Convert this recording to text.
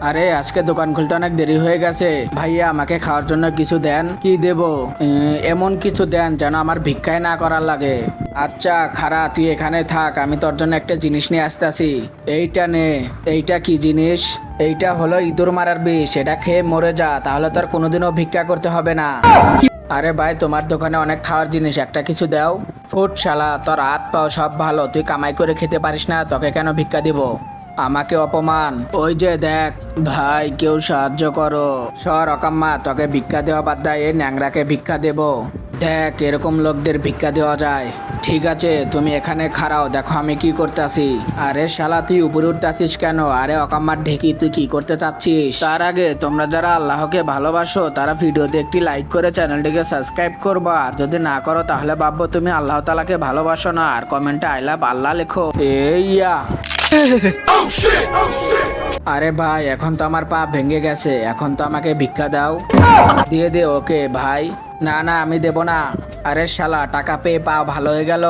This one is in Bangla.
আরে আজকে দোকান খুলতে অনেক দেরি হয়ে গেছে ভাইয়া, আমাকে খাওয়ার জন্য কিছু দেন। কি দেব? এমন কিছু দেন যেন আমার ভিক্ষায় না করার লাগে। আচ্ছা খারা, তুই এখানে থাক, আমি তোর জন্য একটা জিনিস নিয়ে আসতেছি। এইটা নে। এইটা কি জিনিস? এইটা হলো ইঁদুর মারার বিষ, এটা খেয়ে মরে যা, তাহলে তোর কোনোদিনও ভিক্ষা করতে হবে না। আরে ভাই, তোমার দোকানে অনেক খাওয়ার জিনিস, একটা কিছু দাও। ফুট শালা, তোর হাত পাও সব ভালো, তুই কামাই করে খেতে পারিস না, তোকে কেন ভিক্ষা দিব? আমাকে অপমান! ওই যে দেখ ভাই, কেউ সাহায্য করো। সর অকাম্মা, তোকে ভিক্ষা দেওয়া বাদ দেয়, এই ন্যাংরাকে ভিক্ষা দেব। দেখ এরকম লোকদের ভিক্ষা দেওয়া যায়। ঠিক আছে, তুমি এখানে খাড়াও, দেখো আমি কি করতেছি। আরে শালা, তুই উপরে উঠতেছিস কেন? আরে অকাম্মার ঢেকি, তুই কি করতে চাচ্ছিস? তার আগে তোমরা যারা আল্লাহকে ভালোবাসো তারা ভিডিওতে একটি লাইক করে চ্যানেলটিকে সাবস্ক্রাইব করবা, আর যদি না করো তাহলে ভাববো তুমি আল্লাহ তাআলাকে ভালোবাসো না, আর কমেন্টে আই লাভ আল্লাহ লেখো। এইয়া! আরে ভাই, এখন তো আমার পা ভেঙে গেছে, এখন তো আমাকে ভিক্ষা দাও। দিয়ে দে ওকে ভাই। না না, আমি দেব না। আরে শালা, টাকা পেয়ে পা ভালো হয়ে গেল।